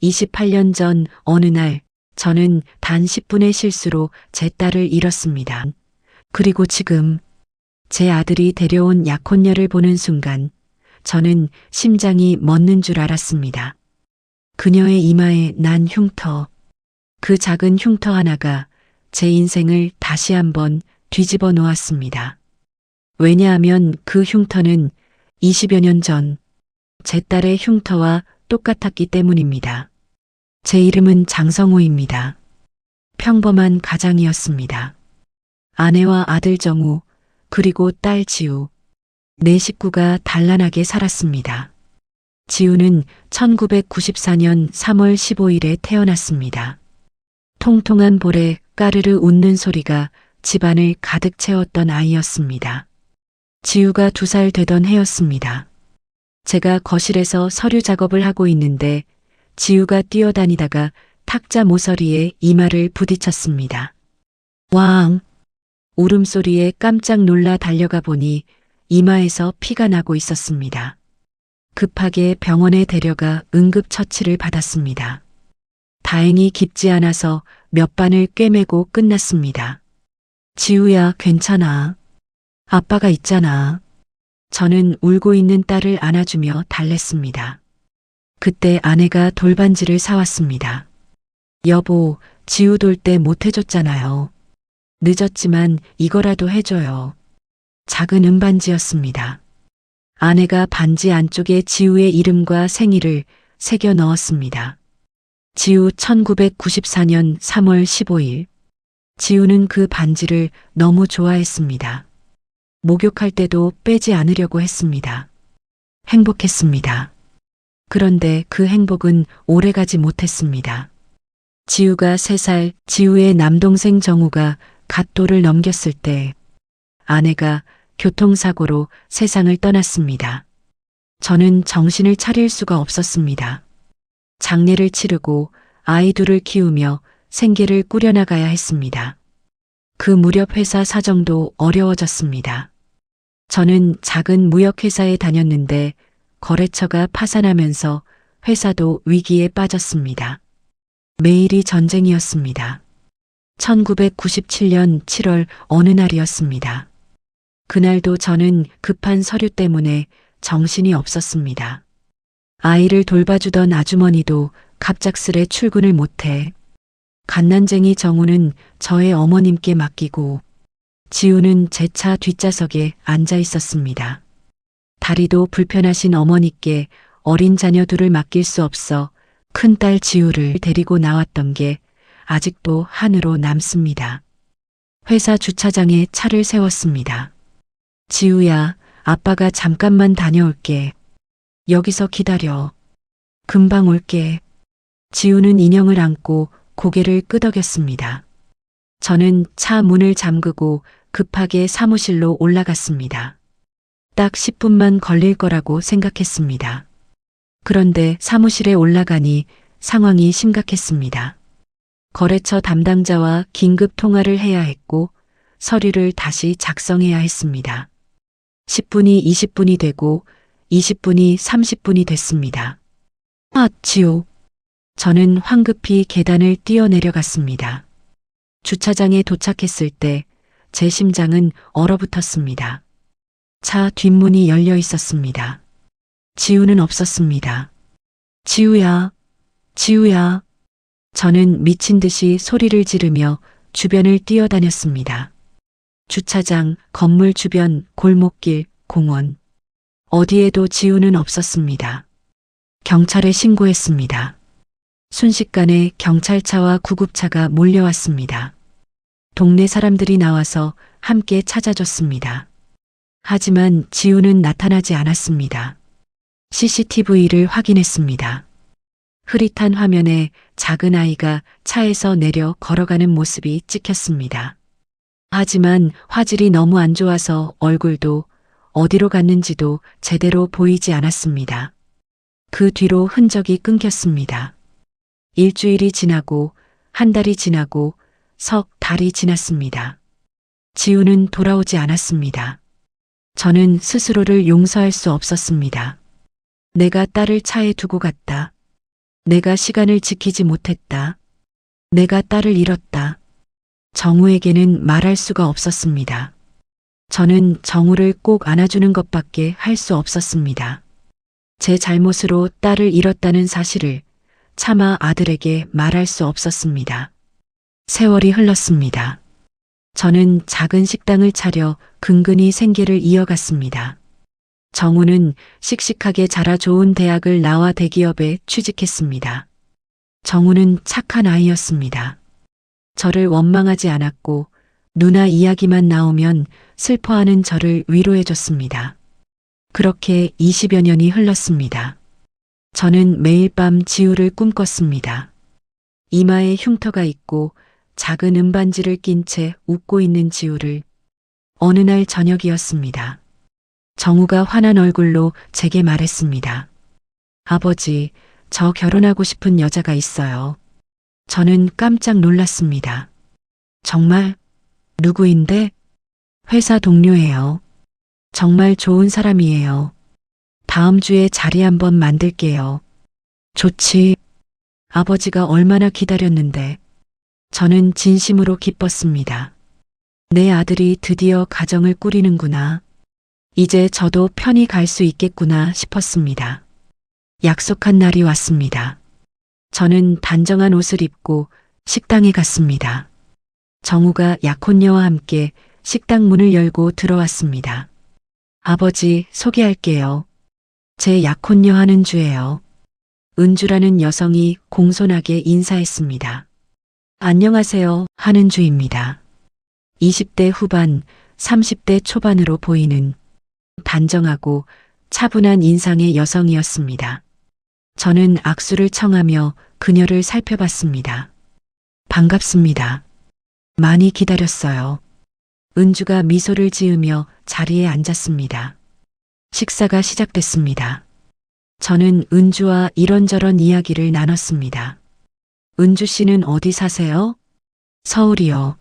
28년 전 어느 날 저는 단 10분의 실수로 제 딸을 잃었습니다. 그리고 지금 제 아들이 데려온 약혼녀를 보는 순간 저는 심장이 멎는 줄 알았습니다. 그녀의 이마에 난 흉터, 그 작은 흉터 하나가 제 인생을 다시 한번 뒤집어 놓았습니다. 왜냐하면 그 흉터는 20여 년 전 제 딸의 흉터와 똑같았기 때문입니다. 제 이름은 장성우입니다. 평범한 가장이었습니다. 아내와 아들 정우, 그리고 딸 지우, 네 식구가 단란하게 살았습니다. 지우는 1994년 3월 15일에 태어났습니다. 통통한 볼에 까르르 웃는 소리가 집안을 가득 채웠던 아이였습니다. 지우가 2살 되던 해였습니다. 제가 거실에서 서류 작업을 하고 있는데 지우가 뛰어다니다가 탁자 모서리에 이마를 부딪혔습니다. 왕! 울음소리에 깜짝 놀라 달려가 보니 이마에서 피가 나고 있었습니다. 급하게 병원에 데려가 응급처치를 받았습니다. 다행히 깊지 않아서 몇 반을 꿰매고 끝났습니다. 지우야, 괜찮아. 아빠가 있잖아. 저는 울고 있는 딸을 안아주며 달랬습니다. 그때 아내가 돌반지를 사왔습니다. 여보, 지우 돌 때 못 해줬잖아요. 늦었지만 이거라도 해줘요. 작은 은반지였습니다. 아내가 반지 안쪽에 지우의 이름과 생일을 새겨 넣었습니다. 지우 1994년 3월 15일. 지우는 그 반지를 너무 좋아했습니다. 목욕할 때도 빼지 않으려고 했습니다. 행복했습니다. 그런데 그 행복은 오래가지 못했습니다. 지우가 3살, 지우의 남동생 정우가 갓 돌을 넘겼을 때 아내가 교통사고로 세상을 떠났습니다. 저는 정신을 차릴 수가 없었습니다. 장례를 치르고 아이 둘을 키우며 생계를 꾸려나가야 했습니다. 그 무렵 회사 사정도 어려워졌습니다. 저는 작은 무역회사에 다녔는데 거래처가 파산하면서 회사도 위기에 빠졌습니다. 매일이 전쟁이었습니다. 1997년 7월 어느 날이었습니다. 그날도 저는 급한 서류 때문에 정신이 없었습니다. 아이를 돌봐주던 아주머니도 갑작스레 출근을 못해 갓난쟁이 정우는 저의 어머님께 맡기고 지우는 제 차 뒷좌석에 앉아 있었습니다. 다리도 불편하신 어머니께 어린 자녀 둘을 맡길 수 없어 큰딸 지우를 데리고 나왔던 게 아직도 한으로 남습니다. 회사 주차장에 차를 세웠습니다. 지우야, 아빠가 잠깐만 다녀올게. 여기서 기다려. 금방 올게. 지우는 인형을 안고 고개를 끄덕였습니다. 저는 차 문을 잠그고 급하게 사무실로 올라갔습니다. 딱 10분만 걸릴 거라고 생각했습니다. 그런데 사무실에 올라가니 상황이 심각했습니다. 거래처 담당자와 긴급 통화를 해야 했고 서류를 다시 작성해야 했습니다. 10분이 20분이 되고 20분이 30분이 됐습니다. 지우. 저는 황급히 계단을 뛰어내려갔습니다. 주차장에 도착했을 때 제 심장은 얼어붙었습니다. 차 뒷문이 열려 있었습니다. 지우는 없었습니다. 지우야, 지우야. 저는 미친 듯이 소리를 지르며 주변을 뛰어다녔습니다. 주차장, 건물 주변, 골목길, 공원. 어디에도 지우는 없었습니다. 경찰에 신고했습니다. 순식간에 경찰차와 구급차가 몰려왔습니다. 동네 사람들이 나와서 함께 찾아줬습니다. 하지만 지우는 나타나지 않았습니다. CCTV를 확인했습니다. 흐릿한 화면에 작은 아이가 차에서 내려 걸어가는 모습이 찍혔습니다. 하지만 화질이 너무 안 좋아서 얼굴도 어디로 갔는지도 제대로 보이지 않았습니다. 그 뒤로 흔적이 끊겼습니다. 일주일이 지나고 한 달이 지나고 석 달이 지났습니다. 지우는 돌아오지 않았습니다. 저는 스스로를 용서할 수 없었습니다. 내가 딸을 차에 두고 갔다. 내가 시간을 지키지 못했다. 내가 딸을 잃었다. 정우에게는 말할 수가 없었습니다. 저는 정우를 꼭 안아주는 것밖에 할 수 없었습니다. 제 잘못으로 딸을 잃었다는 사실을 차마 아들에게 말할 수 없었습니다. 세월이 흘렀습니다. 저는 작은 식당을 차려 근근히 생계를 이어갔습니다. 정우는 씩씩하게 자라 좋은 대학을 나와 대기업에 취직했습니다. 정우는 착한 아이였습니다. 저를 원망하지 않았고 누나 이야기만 나오면 슬퍼하는 저를 위로해줬습니다. 그렇게 20여 년이 흘렀습니다. 저는 매일 밤 지우를 꿈꿨습니다. 이마에 흉터가 있고 작은 은반지를 낀 채 웃고 있는 지우를. 어느 날 저녁이었습니다. 정우가 환한 얼굴로 제게 말했습니다. 아버지, 저 결혼하고 싶은 여자가 있어요. 저는 깜짝 놀랐습니다. 정말? 누구인데? 회사 동료예요. 정말 좋은 사람이에요. 다음 주에 자리 한번 만들게요. 좋지. 아버지가 얼마나 기다렸는데. 저는 진심으로 기뻤습니다. 내 아들이 드디어 가정을 꾸리는구나. 이제 저도 편히 갈 수 있겠구나 싶었습니다. 약속한 날이 왔습니다. 저는 단정한 옷을 입고 식당에 갔습니다. 정우가 약혼녀와 함께 식당 문을 열고 들어왔습니다. 아버지, 소개할게요. 제 약혼녀 한은주예요. 은주라는 여성이 공손하게 인사했습니다. 안녕하세요, 한은주입니다. 20대 후반, 30대 초반으로 보이는 단정하고 차분한 인상의 여성이었습니다. 저는 악수를 청하며 그녀를 살펴봤습니다. 반갑습니다. 많이 기다렸어요. 은주가 미소를 지으며 자리에 앉았습니다. 식사가 시작됐습니다. 저는 은주와 이런저런 이야기를 나눴습니다. 은주 씨는 어디 사세요? 서울이요.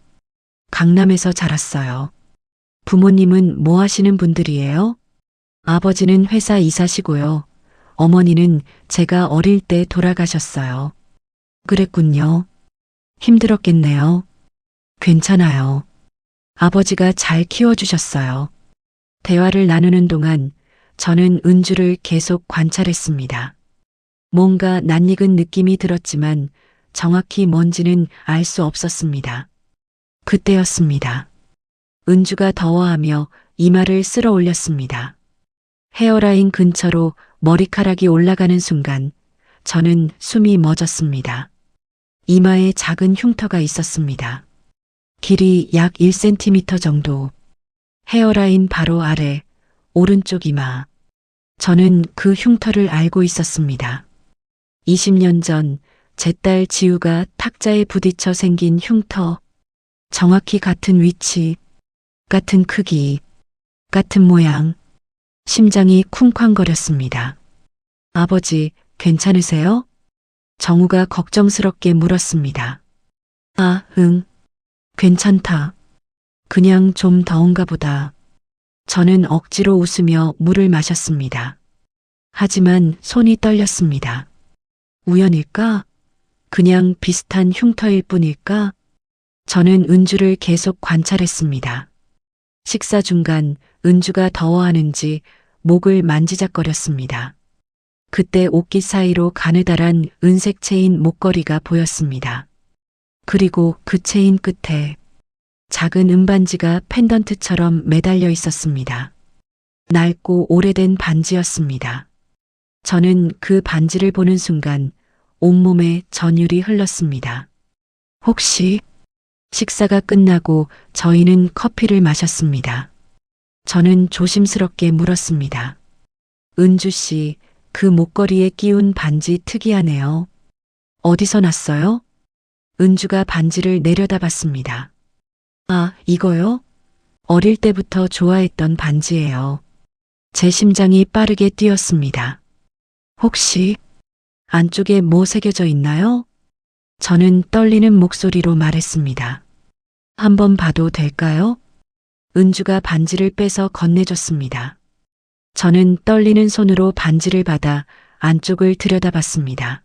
강남에서 자랐어요. 부모님은 뭐 하시는 분들이에요? 아버지는 회사 이사시고요. 어머니는 제가 어릴 때 돌아가셨어요. 그랬군요. 힘들었겠네요. 괜찮아요. 아버지가 잘 키워주셨어요. 대화를 나누는 동안 저는 은주를 계속 관찰했습니다. 뭔가 낯익은 느낌이 들었지만 정확히 뭔지는 알 수 없었습니다. 그때였습니다. 은주가 더워하며 이마를 쓸어 올렸습니다. 헤어라인 근처로 머리카락이 올라가는 순간 저는 숨이 멎었습니다. 이마에 작은 흉터가 있었습니다. 길이 약 1cm 정도. 헤어라인 바로 아래, 오른쪽 이마. 저는 그 흉터를 알고 있었습니다. 20년 전 제 딸 지우가 탁자에 부딪혀 생긴 흉터. 정확히 같은 위치, 같은 크기, 같은 모양. 심장이 쿵쾅거렸습니다. 아버지, 괜찮으세요? 정우가 걱정스럽게 물었습니다. 아, 응. 괜찮다. 그냥 좀 더운가 보다. 저는 억지로 웃으며 물을 마셨습니다. 하지만 손이 떨렸습니다. 우연일까? 그냥 비슷한 흉터일 뿐일까? 저는 은주를 계속 관찰했습니다. 식사 중간 은주가 더워하는지 목을 만지작거렸습니다. 그때 옷깃 사이로 가느다란 은색 체인 목걸이가 보였습니다. 그리고 그 체인 끝에 작은 은반지가 펜던트처럼 매달려 있었습니다. 낡고 오래된 반지였습니다. 저는 그 반지를 보는 순간 온몸에 전율이 흘렀습니다. 혹시 식사가 끝나고 저희는 커피를 마셨습니다. 저는 조심스럽게 물었습니다. 은주 씨, 그 목걸이에 끼운 반지 특이하네요. 어디서 났어요? 은주가 반지를 내려다봤습니다. 아, 이거요? 어릴 때부터 좋아했던 반지예요. 제 심장이 빠르게 뛰었습니다. 혹시 안쪽에 뭐 새겨져 있나요? 저는 떨리는 목소리로 말했습니다. 한번 봐도 될까요? 은주가 반지를 빼서 건네줬습니다. 저는 떨리는 손으로 반지를 받아 안쪽을 들여다봤습니다.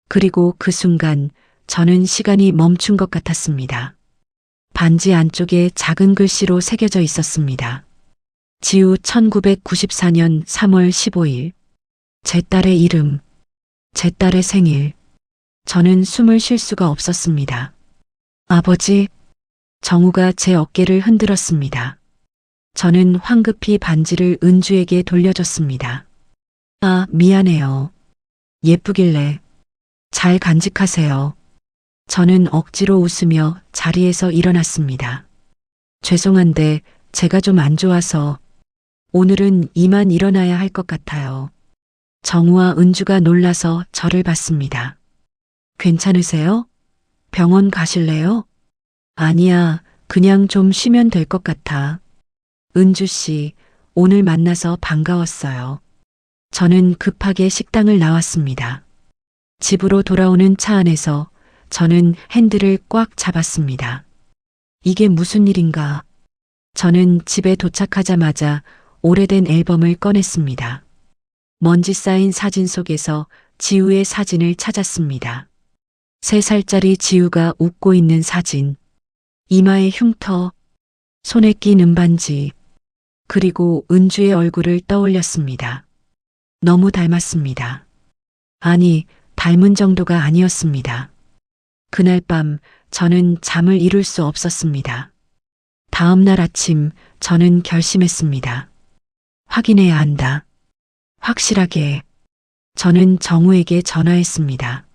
그리고 그 순간 저는 시간이 멈춘 것 같았습니다. 반지 안쪽에 작은 글씨로 새겨져 있었습니다. 지우 1994년 3월 15일. 제 딸의 이름, 제 딸의 생일. 저는 숨을 쉴 수가 없었습니다. 아버지, 정우가 제 어깨를 흔들었습니다. 저는 황급히 반지를 은주에게 돌려줬습니다. 아, 미안해요. 예쁘길래. 잘 간직하세요. 저는 억지로 웃으며 자리에서 일어났습니다. 죄송한데 제가 좀 안 좋아서 오늘은 이만 일어나야 할 것 같아요. 정우와 은주가 놀라서 저를 봤습니다. 괜찮으세요? 병원 가실래요? 아니야, 그냥 좀 쉬면 될 것 같아. 은주 씨, 오늘 만나서 반가웠어요. 저는 급하게 식당을 나왔습니다. 집으로 돌아오는 차 안에서 저는 핸들을 꽉 잡았습니다. 이게 무슨 일인가? 저는 집에 도착하자마자 오래된 앨범을 꺼냈습니다. 먼지 쌓인 사진 속에서 지우의 사진을 찾았습니다. 3살짜리 지우가 웃고 있는 사진, 이마에 흉터, 손에 낀 은반지, 그리고 은주의 얼굴을 떠올렸습니다. 너무 닮았습니다. 아니, 닮은 정도가 아니었습니다. 그날 밤 저는 잠을 이룰 수 없었습니다. 다음 날 아침 저는 결심했습니다. 확인해야 한다. 확실하게. 저는 정우에게 전화했습니다.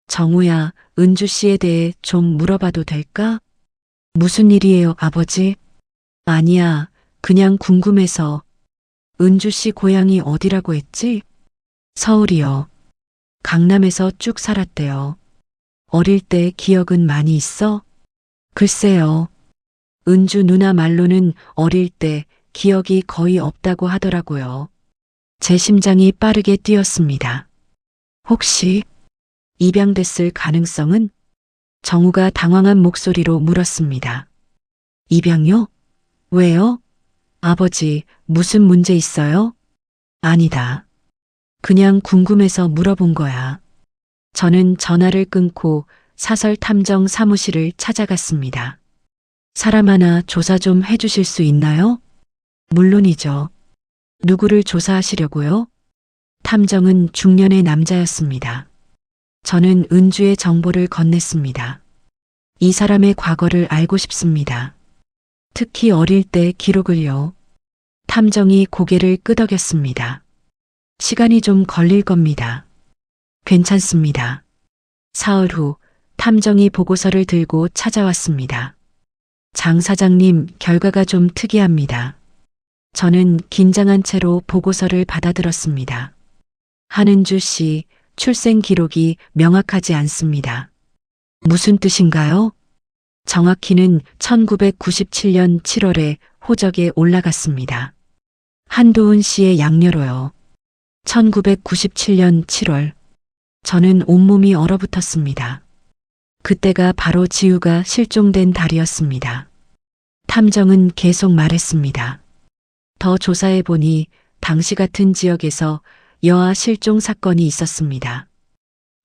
정우야, 은주 씨에 대해 좀 물어봐도 될까? 무슨 일이에요, 아버지? 아니야, 그냥 궁금해서. 은주 씨 고향이 어디라고 했지? 서울이요. 강남에서 쭉 살았대요. 어릴 때 기억은 많이 있어? 글쎄요. 은주 누나 말로는 어릴 때 기억이 거의 없다고 하더라고요. 제 심장이 빠르게 뛰었습니다. 혹시 입양됐을 가능성은? 정우가 당황한 목소리로 물었습니다. 입양요? 왜요? 아버지, 무슨 문제 있어요? 아니다. 그냥 궁금해서 물어본 거야. 저는 전화를 끊고 사설 탐정 사무실을 찾아갔습니다. 사람 하나 조사 좀 해주실 수 있나요? 물론이죠. 누구를 조사하시려고요? 탐정은 중년의 남자였습니다. 저는 은주의 정보를 건넸습니다. 이 사람의 과거를 알고 싶습니다. 특히 어릴 때 기록을요. 탐정이 고개를 끄덕였습니다. 시간이 좀 걸릴 겁니다. 괜찮습니다. 사흘 후 탐정이 보고서를 들고 찾아왔습니다. 장 사장님, 결과가 좀 특이합니다. 저는 긴장한 채로 보고서를 받아들었습니다. 한은주 씨 출생 기록이 명확하지 않습니다. 무슨 뜻인가요? 정확히는 1997년 7월에 호적에 올라갔습니다. 한도훈 씨의 양녀로요. 1997년 7월. 저는 온몸이 얼어붙었습니다. 그때가 바로 지우가 실종된 달이었습니다. 탐정은 계속 말했습니다. 더 조사해보니 당시 같은 지역에서 여아 실종 사건이 있었습니다.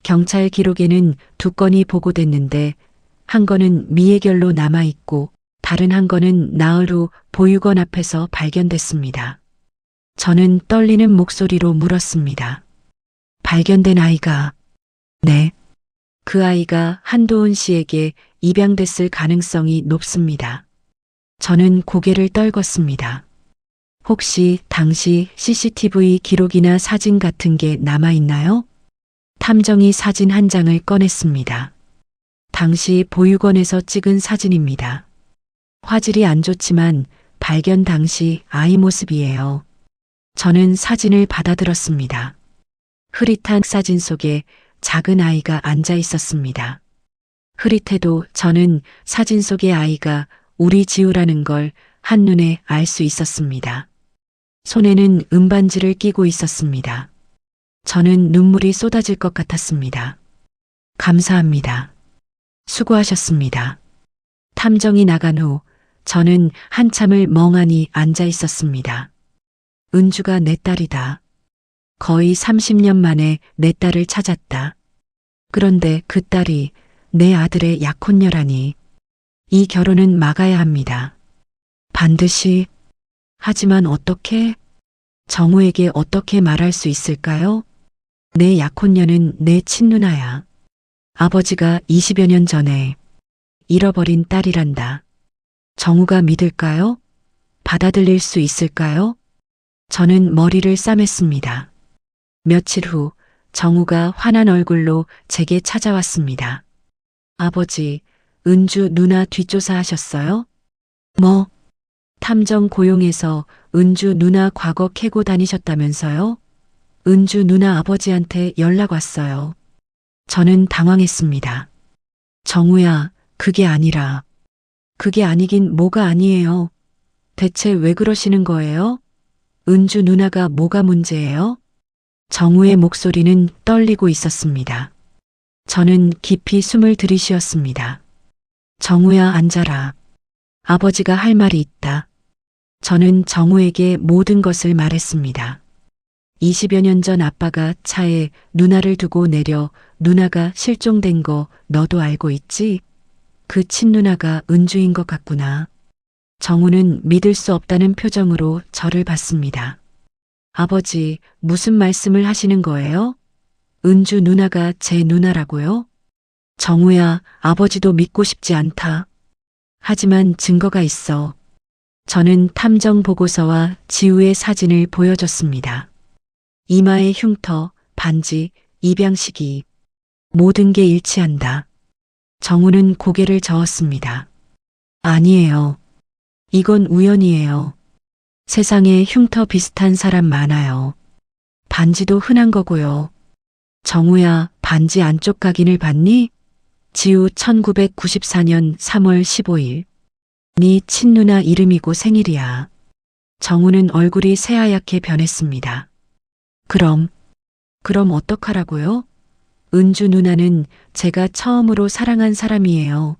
경찰 기록에는 2건이 보고됐는데 한 건은 미해결로 남아있고 다른 한 건은 나흘 후 보육원 앞에서 발견됐습니다. 저는 떨리는 목소리로 물었습니다. 발견된 아이가? 네. 그 아이가 한도훈 씨에게 입양됐을 가능성이 높습니다. 저는 고개를 떨궜습니다. 혹시 당시 CCTV 기록이나 사진 같은 게 남아있나요? 탐정이 사진 한 장을 꺼냈습니다. 당시 보육원에서 찍은 사진입니다. 화질이 안 좋지만 발견 당시 아이 모습이에요. 저는 사진을 받아들었습니다. 흐릿한 사진 속에 작은 아이가 앉아 있었습니다. 흐릿해도 저는 사진 속의 아이가 우리 지우라는 걸 한눈에 알 수 있었습니다. 손에는 은반지를 끼고 있었습니다. 저는 눈물이 쏟아질 것 같았습니다. 감사합니다. 수고하셨습니다. 탐정이 나간 후 저는 한참을 멍하니 앉아 있었습니다. 은주가 내 딸이다. 거의 30년 만에 내 딸을 찾았다. 그런데 그 딸이 내 아들의 약혼녀라니. 이 결혼은 막아야 합니다. 반드시. 하지만 어떻게? 정우에게 어떻게 말할 수 있을까요? 내 약혼녀는 내 친누나야. 아버지가 20여 년 전에 잃어버린 딸이란다. 정우가 믿을까요? 받아들일 수 있을까요? 저는 머리를 싸맸습니다. 며칠 후 정우가 환한 얼굴로 제게 찾아왔습니다. 아버지, 은주 누나 뒷조사하셨어요? 뭐? 탐정 고용해서 은주 누나 과거 캐고 다니셨다면서요? 은주 누나 아버지한테 연락 왔어요. 저는 당황했습니다. 정우야, 그게 아니라. 그게 아니긴 뭐가 아니에요. 대체 왜 그러시는 거예요? 은주 누나가 뭐가 문제예요? 정우의 목소리는 떨리고 있었습니다. 저는 깊이 숨을 들이쉬었습니다. 정우야, 앉아라. 아버지가 할 말이 있다. 저는 정우에게 모든 것을 말했습니다. 20여 년 전 아빠가 차에 누나를 두고 내려 누나가 실종된 거 너도 알고 있지? 그 친누나가 은주인 것 같구나. 정우는 믿을 수 없다는 표정으로 저를 봤습니다. 아버지, 무슨 말씀을 하시는 거예요? 은주 누나가 제 누나라고요? 정우야, 아버지도 믿고 싶지 않다. 하지만 증거가 있어. 저는 탐정 보고서와 지우의 사진을 보여줬습니다. 이마의 흉터, 반지, 입양 시기. 모든 게 일치한다. 정우는 고개를 저었습니다. 아니에요. 이건 우연이에요. 세상에 흉터 비슷한 사람 많아요. 반지도 흔한 거고요. 정우야, 반지 안쪽 각인을 봤니? 지우 1994년 3월 15일. 네 친누나 이름이고 생일이야. 정우는 얼굴이 새하얗게 변했습니다. 그럼 어떡하라고요? 은주 누나는 제가 처음으로 사랑한 사람이에요.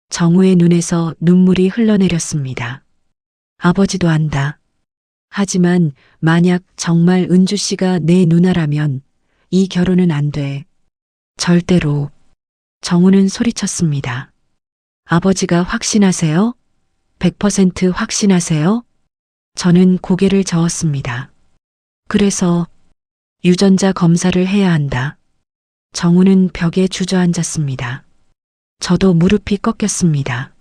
정우의 눈에서 눈물이 흘러내렸습니다. 아버지도 안다. 하지만 만약 정말 은주 씨가 내 누나라면 이 결혼은 안 돼. 절대로. 정우는 소리쳤습니다. 아버지가 확신하세요? 100% 확신하세요? 저는 고개를 저었습니다. 그래서 유전자 검사를 해야 한다. 정우는 벽에 주저앉았습니다. 저도 무릎이 꺾였습니다.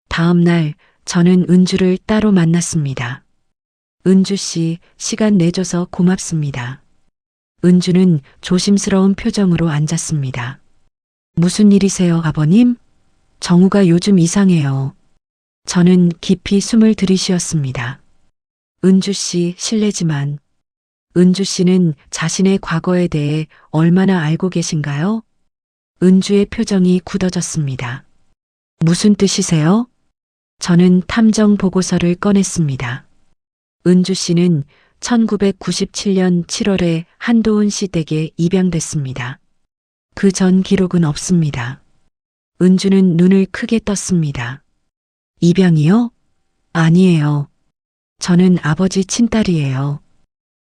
다음 날 저는 은주를 따로 만났습니다. 은주 씨, 시간 내줘서 고맙습니다. 은주는 조심스러운 표정으로 앉았습니다. 무슨 일이세요, 아버님? 정우가 요즘 이상해요. 저는 깊이 숨을 들이쉬었습니다. 은주 씨, 실례지만 은주 씨는 자신의 과거에 대해 얼마나 알고 계신가요? 은주의 표정이 굳어졌습니다. 무슨 뜻이세요? 저는 탐정 보고서를 꺼냈습니다. 은주 씨는 1997년 7월에 한도훈 씨 댁에 입양됐습니다. 그 전 기록은 없습니다. 은주는 눈을 크게 떴습니다. 입양이요? 아니에요. 저는 아버지 친딸이에요.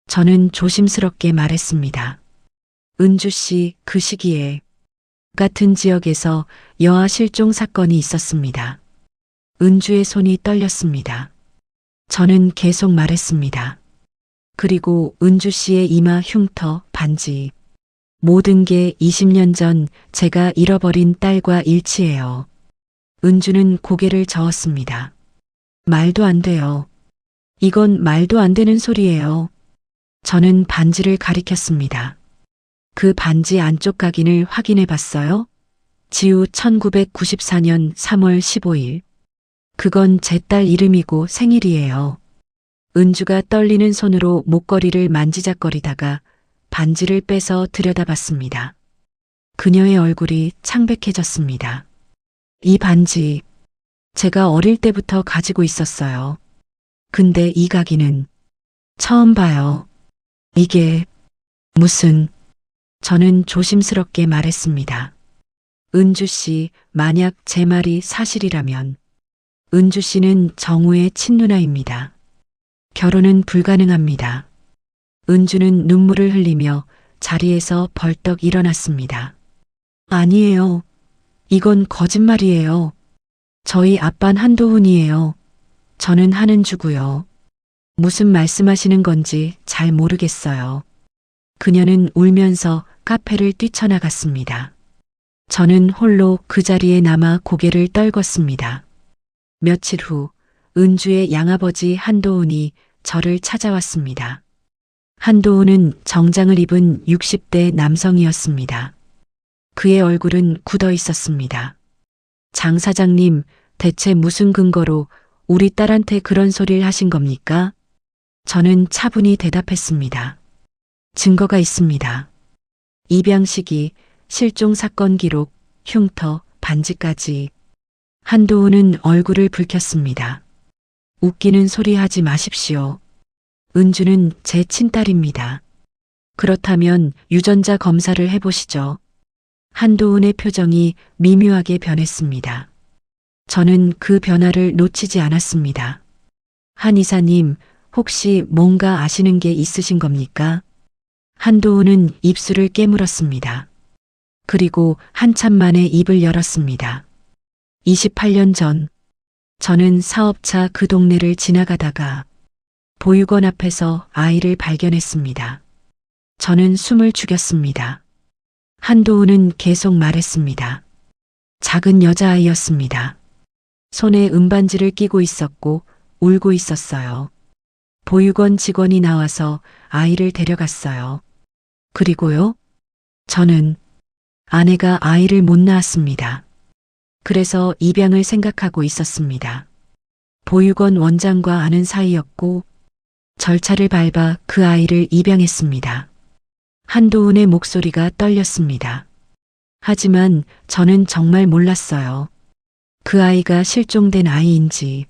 저는 조심스럽게 말했습니다. 은주 씨, 그 시기에 같은 지역에서 여아 실종 사건이 있었습니다. 은주의 손이 떨렸습니다. 저는 계속 말했습니다. 그리고 은주 씨의 이마 흉터, 반지, 모든 게 20년 전 제가 잃어버린 딸과 일치해요. 은주는 고개를 저었습니다. 말도 안 돼요. 이건 말도 안 되는 소리예요. 저는 반지를 가리켰습니다. 그 반지 안쪽 각인을 확인해 봤어요? 지우 1994년 3월 15일. 그건 제 딸 이름이고 생일이에요. 은주가 떨리는 손으로 목걸이를 만지작거리다가 반지를 빼서 들여다봤습니다. 그녀의 얼굴이 창백해졌습니다. 이 반지, 제가 어릴 때부터 가지고 있었어요. 근데 이 각인은 처음 봐요. 이게 무슨... 저는 조심스럽게 말했습니다. 은주 씨, 만약 제 말이 사실이라면 은주 씨는 정우의 친누나입니다. 결혼은 불가능합니다. 은주는 눈물을 흘리며 자리에서 벌떡 일어났습니다. 아니에요. 이건 거짓말이에요. 저희 아빤 한도훈이에요. 저는 한은주고요. 무슨 말씀하시는 건지 잘 모르겠어요. 그녀는 울면서 카페를 뛰쳐나갔습니다. 저는 홀로 그 자리에 남아 고개를 떨궜습니다. 며칠 후 은주의 양아버지 한도훈이 저를 찾아왔습니다. 한도훈은 정장을 입은 60대 남성이었습니다. 그의 얼굴은 굳어 있었습니다. 장 사장님, 대체 무슨 근거로 우리 딸한테 그런 소리를 하신 겁니까? 저는 차분히 대답했습니다. 증거가 있습니다. 입양시기, 실종 사건 기록, 흉터, 반지까지. 한도훈은 얼굴을 붉혔습니다. 웃기는 소리 하지 마십시오. 은주는 제 친딸입니다. 그렇다면 유전자 검사를 해보시죠. 한도훈의 표정이 미묘하게 변했습니다. 저는 그 변화를 놓치지 않았습니다. 한 이사님, 혹시 뭔가 아시는 게 있으신 겁니까? 한도훈은 입술을 깨물었습니다. 그리고 한참 만에 입을 열었습니다. 28년 전, 저는 사업차 그 동네를 지나가다가 보육원 앞에서 아이를 발견했습니다. 저는 숨을 죽였습니다. 한도훈은 계속 말했습니다. 작은 여자아이였습니다. 손에 은반지를 끼고 있었고 울고 있었어요. 보육원 직원이 나와서 아이를 데려갔어요. 그리고요? 저는 아내가 아이를 못 낳았습니다. 그래서 입양을 생각하고 있었습니다. 보육원 원장과 아는 사이였고 절차를 밟아 그 아이를 입양했습니다. 한도훈의 목소리가 떨렸습니다. 하지만 저는 정말 몰랐어요. 그 아이가 실종된 아이인지,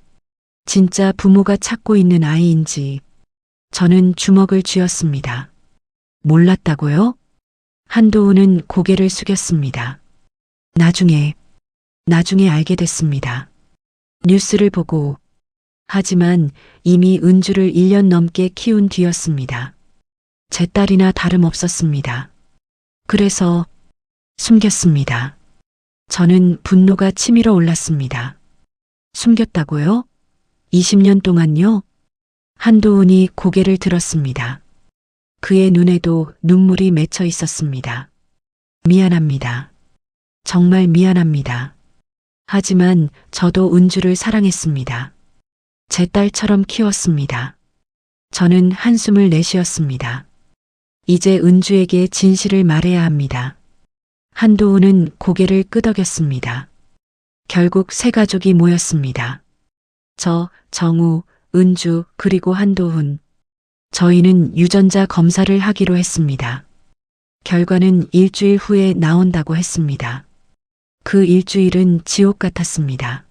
진짜 부모가 찾고 있는 아이인지. 저는 주먹을 쥐었습니다. 몰랐다고요? 한도훈은 고개를 숙였습니다. 나중에 알게 됐습니다. 뉴스를 보고. 하지만 이미 은주를 1년 넘게 키운 뒤였습니다. 제 딸이나 다름없었습니다. 그래서 숨겼습니다. 저는 분노가 치밀어 올랐습니다. 숨겼다고요? 20년 동안요? 한도훈이 고개를 들었습니다. 그의 눈에도 눈물이 맺혀 있었습니다. 미안합니다. 정말 미안합니다. 하지만 저도 은주를 사랑했습니다. 제 딸처럼 키웠습니다. 저는 한숨을 내쉬었습니다. 이제 은주에게 진실을 말해야 합니다. 한도훈은 고개를 끄덕였습니다. 결국 세 가족이 모였습니다. 저, 정우, 은주, 그리고 한도훈. 저희는 유전자 검사를 하기로 했습니다. 결과는 일주일 후에 나온다고 했습니다. 그 일주일은 지옥 같았습니다.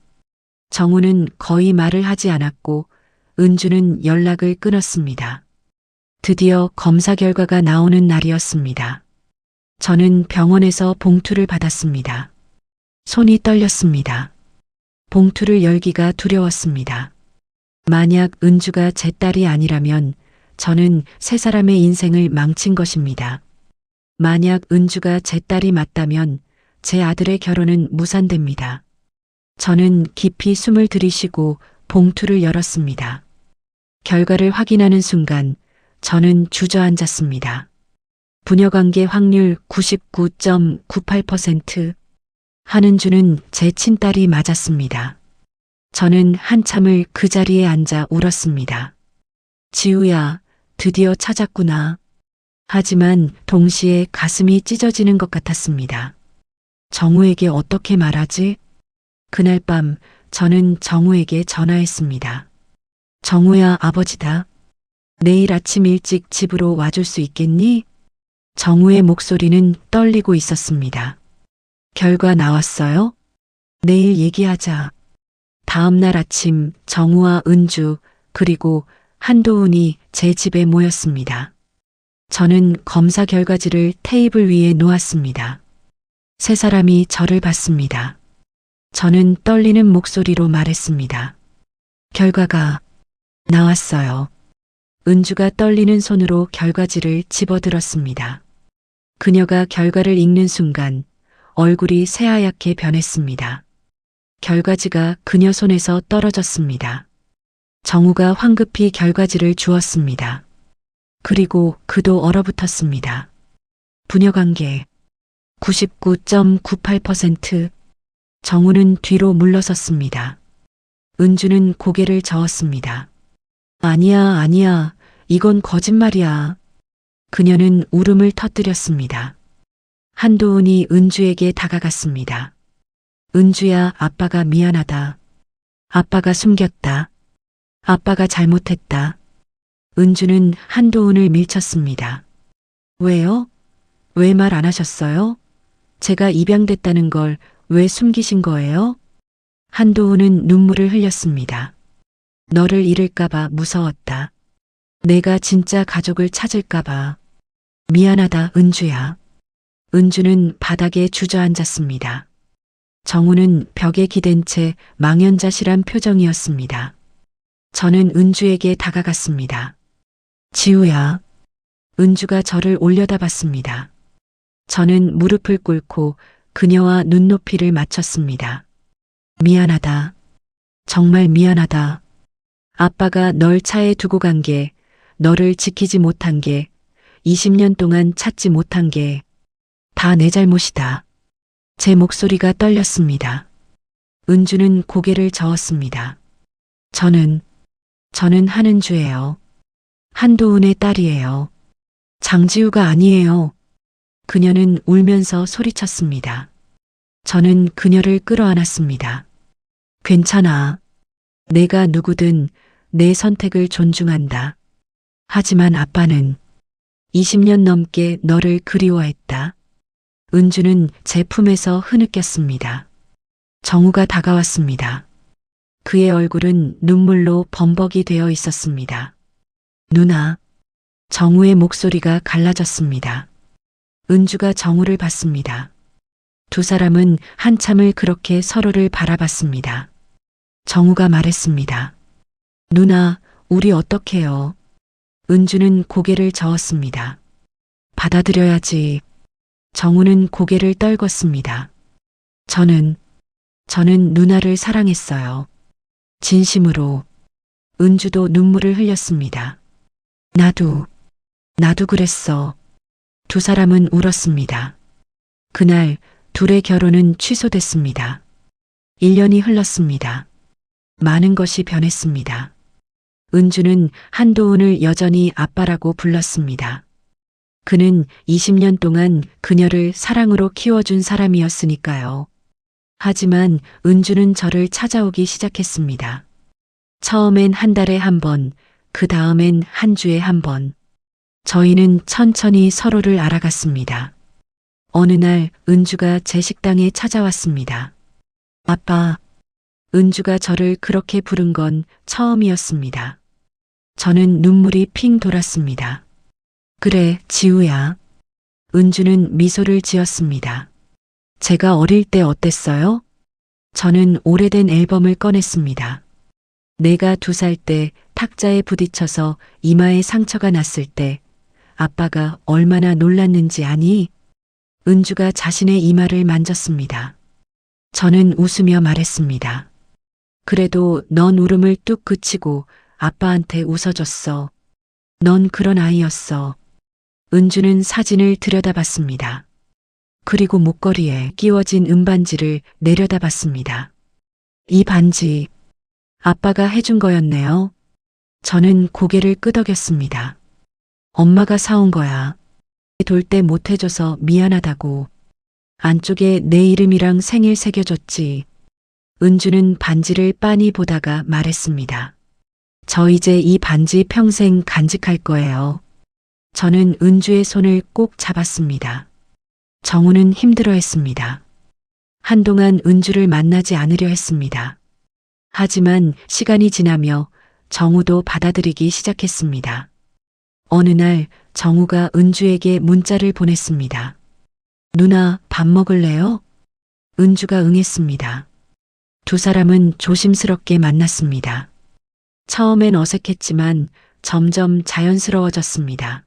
정우는 거의 말을 하지 않았고 은주는 연락을 끊었습니다. 드디어 검사 결과가 나오는 날이었습니다. 저는 병원에서 봉투를 받았습니다. 손이 떨렸습니다. 봉투를 열기가 두려웠습니다. 만약 은주가 제 딸이 아니라면 저는 세 사람의 인생을 망친 것입니다. 만약 은주가 제 딸이 맞다면 제 아들의 결혼은 무산됩니다. 저는 깊이 숨을 들이쉬고 봉투를 열었습니다. 결과를 확인하는 순간 저는 주저앉았습니다. 부녀관계 확률 99.98%. 한은주는 제 친딸이 맞았습니다. 저는 한참을 그 자리에 앉아 울었습니다. 지우야, 드디어 찾았구나. 하지만 동시에 가슴이 찢어지는 것 같았습니다. 정우에게 어떻게 말하지? 그날 밤 저는 정우에게 전화했습니다. 정우야, 아버지다. 내일 아침 일찍 집으로 와줄 수 있겠니? 정우의 목소리는 떨리고 있었습니다. 결과 나왔어요? 내일 얘기하자. 다음 날 아침 정우와 은주 그리고 한도훈이 제 집에 모였습니다. 저는 검사 결과지를 테이블 위에 놓았습니다. 세 사람이 저를 봤습니다. 저는 떨리는 목소리로 말했습니다. 결과가 나왔어요. 은주가 떨리는 손으로 결과지를 집어들었습니다. 그녀가 결과를 읽는 순간 얼굴이 새하얗게 변했습니다. 결과지가 그녀 손에서 떨어졌습니다. 정우가 황급히 결과지를 주었습니다. 그리고 그도 얼어붙었습니다. 부녀관계 99.98%. 정우는 뒤로 물러섰습니다. 은주는 고개를 저었습니다. 아니야, 아니야. 이건 거짓말이야. 그녀는 울음을 터뜨렸습니다. 한도훈이 은주에게 다가갔습니다. 은주야, 아빠가 미안하다. 아빠가 숨겼다. 아빠가 잘못했다. 은주는 한도훈을 밀쳤습니다. 왜요? 왜 말 안 하셨어요? 제가 입양됐다는 걸 왜 숨기신 거예요? 한도훈은 눈물을 흘렸습니다. 너를 잃을까봐 무서웠다. 내가 진짜 가족을 찾을까봐. 미안하다, 은주야. 은주는 바닥에 주저앉았습니다. 정우는 벽에 기댄 채 망연자실한 표정이었습니다. 저는 은주에게 다가갔습니다. 지우야. 은주가 저를 올려다봤습니다. 저는 무릎을 꿇고 그녀와 눈높이를 맞췄습니다. 미안하다. 정말 미안하다. 아빠가 널 차에 두고 간 게, 너를 지키지 못한 게, 20년 동안 찾지 못한 게, 다 내 잘못이다. 제 목소리가 떨렸습니다. 은주는 고개를 저었습니다. 저는 한은주예요. 한도훈의 딸이에요. 장지우가 아니에요. 그녀는 울면서 소리쳤습니다. 저는 그녀를 끌어안았습니다. 괜찮아. 내가 누구든 내 선택을 존중한다. 하지만 아빠는 20년 넘게 너를 그리워했다. 은주는 제 품에서 흐느꼈습니다. 정우가 다가왔습니다. 그의 얼굴은 눈물로 범벅이 되어 있었습니다. 누나. 정우의 목소리가 갈라졌습니다. 은주가 정우를 봤습니다. 두 사람은 한참을 그렇게 서로를 바라봤습니다. 정우가 말했습니다. 누나, 우리 어떡해요? 은주는 고개를 저었습니다. 받아들여야지. 정우는 고개를 떨궜습니다. 저는 누나를 사랑했어요. 진심으로. 은주도 눈물을 흘렸습니다. 나도 그랬어. 두 사람은 울었습니다. 그날 둘의 결혼은 취소됐습니다. 1년이 흘렀습니다. 많은 것이 변했습니다. 은주는 한도훈을 여전히 아빠라고 불렀습니다. 그는 20년 동안 그녀를 사랑으로 키워준 사람이었으니까요. 하지만 은주는 저를 찾아오기 시작했습니다. 처음엔 한 달에 한 번, 그 다음엔 한 주에 한 번. 저희는 천천히 서로를 알아갔습니다. 어느 날 은주가 제 식당에 찾아왔습니다. 아빠. 은주가 저를 그렇게 부른 건 처음이었습니다. 저는 눈물이 핑 돌았습니다. 그래, 지우야. 은주는 미소를 지었습니다. 제가 어릴 때 어땠어요? 저는 오래된 앨범을 꺼냈습니다. 내가 2살 때 탁자에 부딪혀서 이마에 상처가 났을 때 아빠가 얼마나 놀랐는지 아니? 은주가 자신의 이마를 만졌습니다. 저는 웃으며 말했습니다. 그래도 넌 울음을 뚝 그치고 아빠한테 웃어줬어. 넌 그런 아이였어. 은주는 사진을 들여다봤습니다. 그리고 목걸이에 끼워진 은반지를 내려다봤습니다. 이 반지, 아빠가 해준 거였네요. 저는 고개를 끄덕였습니다. 엄마가 사온 거야. 돌 때 못 해줘서 미안하다고. 안쪽에 내 이름이랑 생일 새겨줬지. 은주는 반지를 빤히 보다가 말했습니다. 저 이제 이 반지 평생 간직할 거예요. 저는 은주의 손을 꼭 잡았습니다. 정우는 힘들어했습니다. 한동안 은주를 만나지 않으려 했습니다. 하지만 시간이 지나며 정우도 받아들이기 시작했습니다. 어느 날 정우가 은주에게 문자를 보냈습니다. 누나, 밥 먹을래요? 은주가 응했습니다. 두 사람은 조심스럽게 만났습니다. 처음엔 어색했지만 점점 자연스러워졌습니다.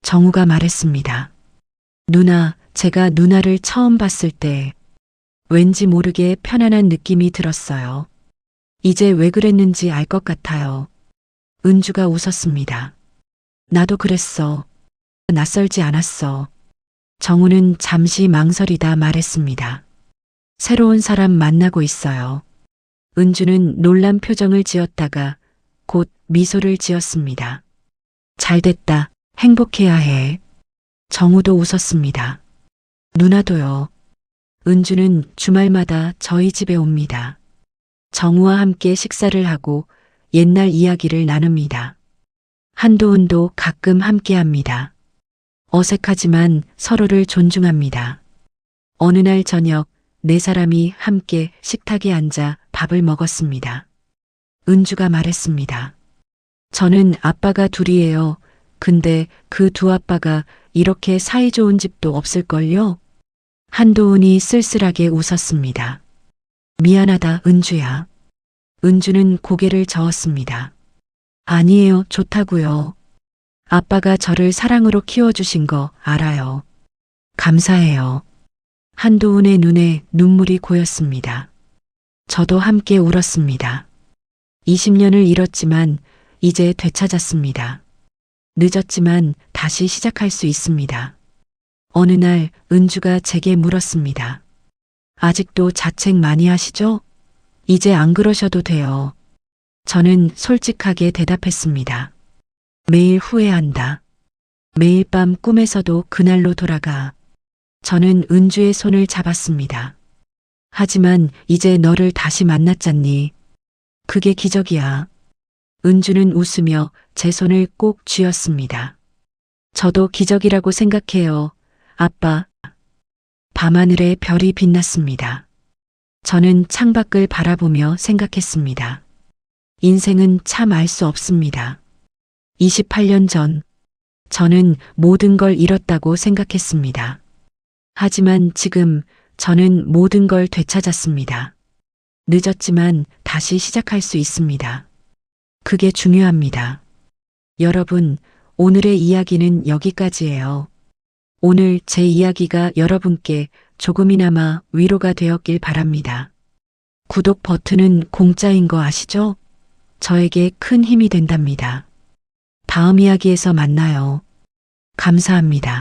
정우가 말했습니다. 누나, 제가 누나를 처음 봤을 때 왠지 모르게 편안한 느낌이 들었어요. 이제 왜 그랬는지 알 것 같아요. 은주가 웃었습니다. 나도 그랬어. 낯설지 않았어. 정우는 잠시 망설이다 말했습니다. 새로운 사람 만나고 있어요. 은주는 놀란 표정을 지었다가 곧 미소를 지었습니다. 잘됐다. 행복해야 해. 정우도 웃었습니다. 누나도요. 은주는 주말마다 저희 집에 옵니다. 정우와 함께 식사를 하고 옛날 이야기를 나눕니다. 한도훈도 가끔 함께 합니다. 어색하지만 서로를 존중합니다. 어느 날 저녁 네 사람이 함께 식탁에 앉아 밥을 먹었습니다. 은주가 말했습니다. 저는 아빠가 둘이에요. 근데 그 두 아빠가 이렇게 사이좋은 집도 없을걸요? 한도훈이 쓸쓸하게 웃었습니다. 미안하다, 은주야. 은주는 고개를 저었습니다. 아니에요, 좋다고요. 아빠가 저를 사랑으로 키워주신 거 알아요. 감사해요. 한도훈의 눈에 눈물이 고였습니다. 저도 함께 울었습니다. 20년을 잃었지만 이제 되찾았습니다. 늦었지만 다시 시작할 수 있습니다. 어느 날 은주가 제게 물었습니다. 아직도 자책 많이 하시죠? 이제 안 그러셔도 돼요. 저는 솔직하게 대답했습니다. 매일 후회한다. 매일 밤 꿈에서도 그날로 돌아가. 저는 은주의 손을 잡았습니다. 하지만 이제 너를 다시 만났잖니. 그게 기적이야. 은주는 웃으며 제 손을 꼭 쥐었습니다. 저도 기적이라고 생각해요. 아빠. 밤하늘에 별이 빛났습니다. 저는 창밖을 바라보며 생각했습니다. 인생은 참 알 수 없습니다. 28년 전, 저는 모든 걸 잃었다고 생각했습니다. 하지만 지금 저는 모든 걸 되찾았습니다. 늦었지만 다시 시작할 수 있습니다. 그게 중요합니다. 여러분, 오늘의 이야기는 여기까지예요. 오늘 제 이야기가 여러분께 조금이나마 위로가 되었길 바랍니다. 구독 버튼은 공짜인 거 아시죠? 저에게 큰 힘이 된답니다. 다음 이야기에서 만나요. 감사합니다.